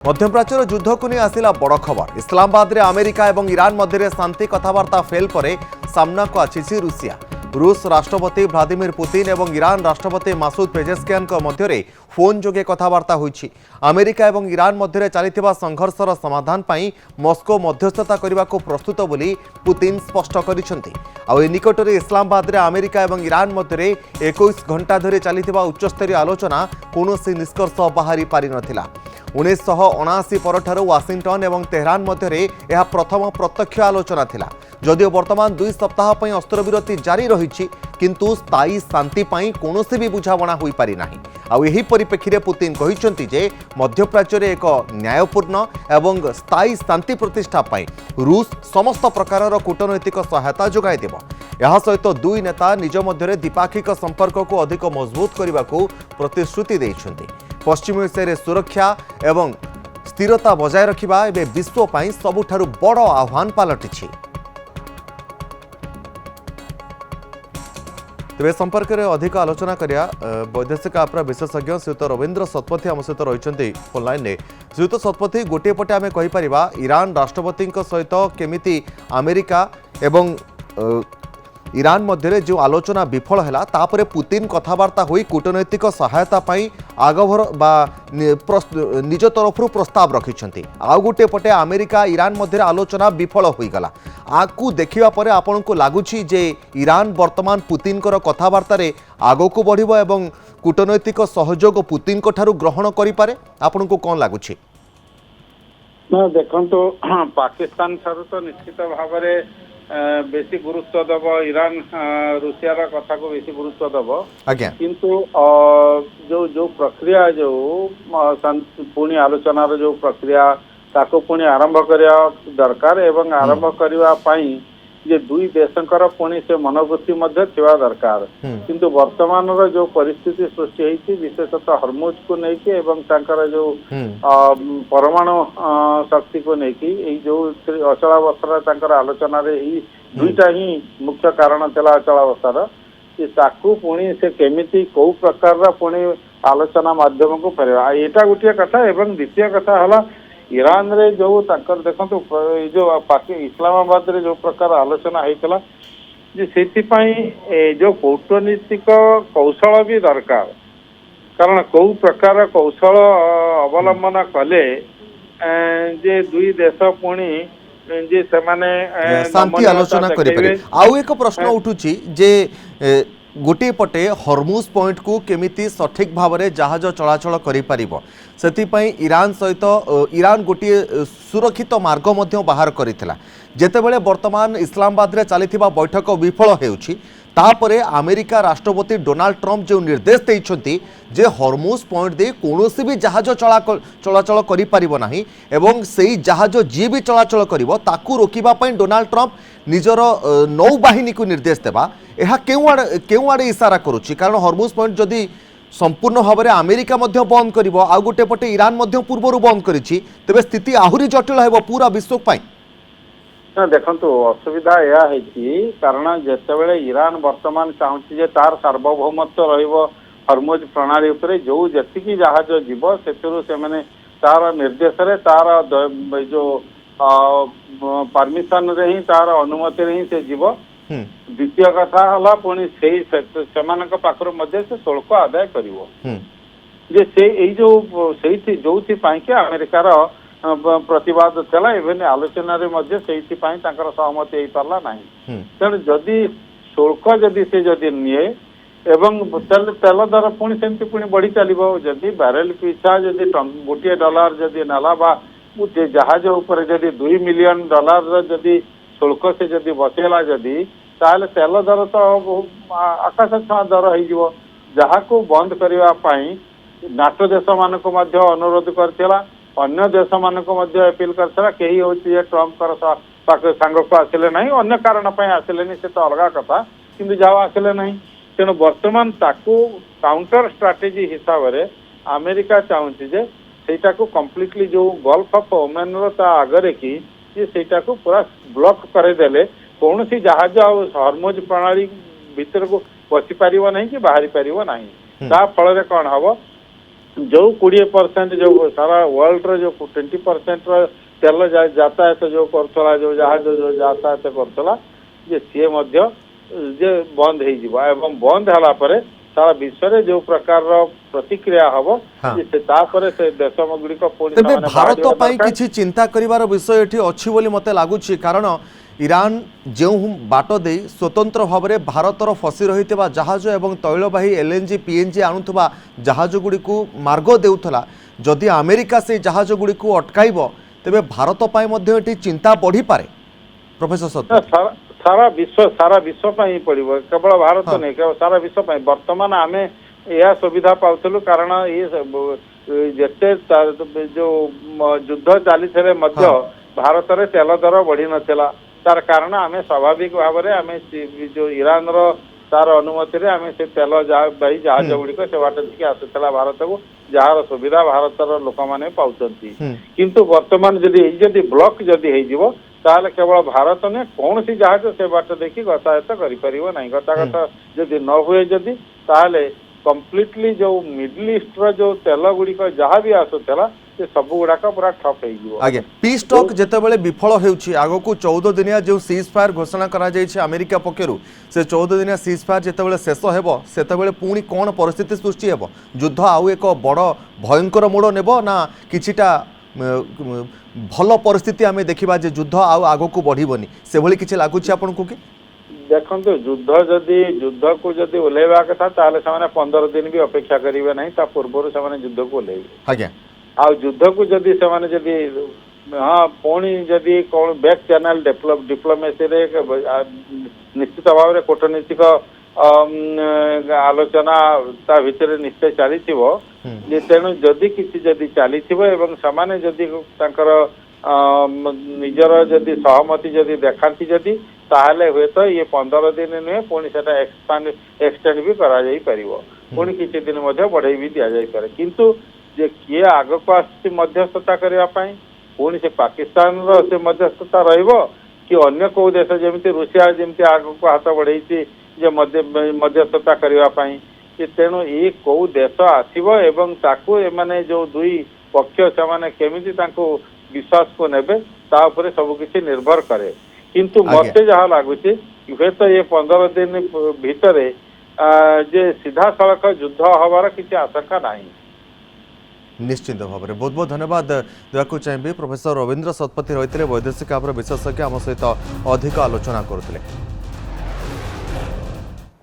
मध्यप्राच्यर युद्ध को नहीं आसिला बड़ खबर। इस्लामाबाद रे अमेरिका और ईरान मध्य शांति कथबार्ता फेल पर सामना को आछि रूसिया। रूस राष्ट्रपति व्लादिमीर पुतिन और ईरान राष्ट्रपति मासूद पेजेस्कियान मध्य फोन जोगे कथबार्ता होइछि। अमेरिका और ईरान मध्य चलिथिबा संघर्षर समाधान पाई मस्को मध्यस्थता करने को प्रस्तुत बोली पुतिन स्पष्ट करिसेंति। आउ निकट में इस्लामाबाद रे अमेरिका और ईरान मध्य 21 घंटा धरी चलिथिबा उच्चस्तरीय आलोचना कौनसी निष्कर्ष बाहरी पारि नथिला। 1979 परठारु वाशिंगटन और तेहरान मध्य प्रथम प्रत्यक्ष आलोचना थिला। जदियो वर्तमान 2 सप्ताह पई अस्त्रविरति जारी रही किंतु स्थायी शांति पाई कौनसी भी बुझाणा हो पारि नाही। आउ एही परिप्रेक्षी में पुतिन कहिसेंति जे मध्यप्राच्य एक न्यायपूर्ण एवं स्थायी शांति प्रतिष्ठा पाई रूस समस्त प्रकार कूटनैतिक सहायता जोगाई देब। यह सहित दुई नेता निज मध्य द्विपाक्षिक संपर्क को अधिक मजबूत करने को प्रतिश्रुति देइछन्ति। पश्चिम एशिया सुरक्षा एवं स्थिरता बजाय रखिबा एबे विश्व पाई सबुठारु बड़ आह्वान पलटिछि। तेज संपर्क में अधिक आलोचना करिया वैदेशिक आपरा विशेषज्ञ श्रीयुत रवींद्र शतपथी आम सहित रही फोन लाइन में। श्रीयुत शतपथी, गोटे पटे आम कहीपर ईरान राष्ट्रपति सहित केमिति अमेरिका एवं ईरान मध्य जो आलोचना विफल है तापर पुतिन कथबार्ता होई कूटनैतिक सहायता पाई आगभर बा निज तरफ प्रस्ताव रखिछंती। आउ गोटे पटे अमेरिका ईरान मध्य आलोचना विफल हो गला। आकु देखिबा परे आपनको लागुछि जे ईरान वर्तमान पुतिन कर कथबार्ता रे आगो को बढ़िबो एवं कूटनैतिक सहयोग पुतिन को ठारू ग्रहण करि पारे। आपनको कोन लागुछि? ना देखंतो पाकिस्तान ठारू तो निश्चित भाव में बेसी गुरुत्व दब ईरान रूसिया कथा को बेसी गुरुत्व दब। किंतु जो जो प्रक्रिया जो पुणी आलोचना जो प्रक्रिया ताको पुणी आरंभ करिया दरकार एवं आरंभ करिवा पाई जे दुई देशंकर पुणी से मनोवृत्ति मध्य थिबा दरकार। किंतु वर्तमान जो परिस्थिति सृष्टि होती विशेषतः हरमुज को लेकिन एवं तांकर जो परमाणु शक्ति को लेकिन जो अचलावस्था तांकर आलोचना रे ही दुईटा ही मुख्य कारण थिला अचलावस्थार कि ताकू पुणी से केमिति को प्रकार पुणी आलोचना माध्यम को फेरवा एटा गोटे कथा। एवं द्वितीय कथा हला ईरान रे जो तांकर देखंतु जो इस्लामाबाद रे जो प्रकार आलोचना होता जे सेति पाई जो कूटनीतिक कौशल भी दरकार। कारण कौ प्रकार कौशल अवलंबन कले जे दुई देश पुणी जे से माने शांति आलोचना करि पारे। आउ एक प्रश्न उठुची जे गोटे पटे हरमुज पॉइंट को केमिति सठिक भाव में जहाज चलाचल करिपारिबो सेतिपई ईरान सहित ईरान गोटे सुरक्षित मार्ग मध्य बाहर करिथिला। जेतेबेले वर्तमान इस्लामाबाद रे चलिथिबा बैठक विफल हेउछि तापरे अमेरिका राष्ट्रपति डोनाल्ड ट्रम्प जो निर्देश देइछन्ति जे हरमुज पॉइंट दे कोनोसी भी जहाज चलाचल करि पारिबो नाही एवं सेही जहाज जी भी चलाचल करिवो ताकू रोकिबा पई डोनाल्ड ट्रम्प निजर नौबाहिनी को निर्देश देबा यह केउ आड़े इशारा करुछि। कारण हरमुज पॉइंट जदि संपूर्ण भाव में अमेरिका मध्य बंद करिवो आ गोटे पटे ईरान मध्य पूर्व बंद करिछि तेबे स्थिति आहुरी जटिल हेबो पूरा विश्व पाई। ना देखंतु असुविधा या है कारण जेतेबेले ईरान वर्तमान चाहूँ जे तार सार्वभौमत्व रहिबो हरमुज प्रणाली उपरे जो जतिकी जहाज जीव से माने तार निर्देश रे तार जो परमिशन रे ही तार अनुमति रे ही से जीव। द्वितीय कथा हला पुणी से पाखर मध्य से शुल्क आदाय करिवो जे से एई जो सेही जोथि पाई के अमेरिकार प्रतिवाद चला इवेन आलोचना रे मध्य सेही पाई तांकर सहमति हेई पारला नाही। तेणु जदि शुल्क जदि से जदि निये एवं तेल दर पुणी सेमती पुणी बढ़ी चलिबो जदि बैरेल पिछा जदि $1 जदि नाला बा जहाज ऊपर जदि $2 मिलियन जदि शुल्क से जदि बसेला जदि ताले तेल दर तो आकाश छुआ दर हो जहाँ को बंद करने नाटो देश मानक अनुरोध करथिला अन्य देश मानक अपील करथिला केही होची ट्रम्प कर सांग को आसिले नहीं अन्य कारण आसिले नहीं से तो अलग कथा किंतु जहाँ आसिले नहीं। तेणु वर्तमान ताकू काउंटर स्ट्राटेजी हिसाब से अमेरिका चाहूँगी जे सेटा को कम्प्लीटली जो गल्फ ऑफ ओमान आगे कि सेटा को पूरा ब्लॉक करदेले कौन सी जहाज हरमुज प्रणाली भीतर को पशि पार नहीं कि बाहरी पार नहीं। ता फल कौन हम जो 20% जो सारा वर्ल्ड रो जो 20% रो तेल यातायात जो करथला जो जहाज जो यातायात करथला जे सी मध्य जे बंद हो जिवो एवं बंद हला परे सारा विश्व रे जो प्रकार रो प्रतिक्रिया हबो जे तापरे से देश गुड़िक पुणी तेबे भारत पई किछि चिंता करिवार विषय एठी अछि बोली मते लागुछि कारण ईरान जो बाट दे स्वतंत्र भाव में भारतर फसी रही जहाज एवं तैलवाही एलएनजी पीएनजी आणुवा जहाज गुड़ी मार्ग देउथला जदि अमेरिका से जहाज गुड़ी अटकाइब तेबे भारत पाई मध्य एठी चिंता बढ़ी पारे प्रोफेसर सत्य सारा विश्व ही पड़ो केवल भारत नहीं केवल सारा विश्व वर्तमान आम यह सुविधा पाउलु कारण ये जेते जो युद्ध चली भारत में तेल दर बढ़ी नाला तार कारण आम स्वाभाविक भाव में आम जो ईरान तार अनुमति आम से तेल बाही जहाज गुड़िक से बाट देखिए आसूला भारत को जार सुविधा भारतर लोक मैंने पाँच किंतु वर्तमान जदि ब्लॉक जदि हो ताहले केवल भारत ने कौन सी जहाज से बाट देखी गतायत करिपरिबो नहीं गतागत जदि न हुए जदि ताहले कंप्लीटली जो मिडल ईस्ट रो जो तेल गुड़िक जहाँ भी आसुला से सब गुड़ाक पूरा ठप हो आगे पीस टॉक जेतेबेले विफल हेउछि आगो 14 दिनिया जो सीज फायर घोषणा करा जायछि अमेरिका पक्षरु से 14 दिनिया सीज फायर जेतेबेले शेष हेबो सेतेबेले पुणी कोन परिस्थिति सृष्टि हेबो युद्ध आउ एक बड़ भयंकर मोड़ नेबो ना किछिटा भल परिस्थिति आमे देखिबा जे युद्ध आउ आगो को बढ़िबोनी से भली किछि लागुछि आपन को कि देखो युद्ध को जदि ओल्हेबा कथा ताले से 15 दिन भी अपेक्षा करिवे नहीं ता पूर्व से युद्ध को ओल्हेबे आज्ञा आ युद्ध को जदि से हाँ पुणी जदि कौन बैक चैनल डिप्लोमेसी रे निश्चित भाव में कूटनीतिक आलोचना ता भितर निश्चय चली तेणु जदि किसी जदि चली समाने जदि तांकर निजर जदि सहमति जदि देखाती जदि ताहले हुए तो ये 15 दिन नुहे पुणी से एक्सटेंड भी करा जाई परिबो पुणी किसी दिन मध्य बढ़ाई भी दिया जाई पारे किंतु जे किए आग को आसी मध्यस्थता करने पुणी से पाकिस्तान से मध्यस्थता रहिबो कि अन्य को देश जमी रूसिया जमी आग को हाथ बढ़ाई जे मध्यस्थता करने तेणु ये कौ देश आसो एवं ताकू एमाने जो दुई पक्ष से केमिति तांको विश्वास को नेबे ता उपरे सब किछि निर्भर करे किंतु मते जहाँ लगुच हुए तो ये 15 दिन भितर जे सीधा सड़क युद्ध हबार किसी आशंका नहीं निश्चित भाव में बहुत बहुत धन्यवाद देवाक चाहिए प्रोफेसर रवींद्र शतपथी रही वैदेशिक विशेषज्ञ आम सहित अधिक आलोचना करुले।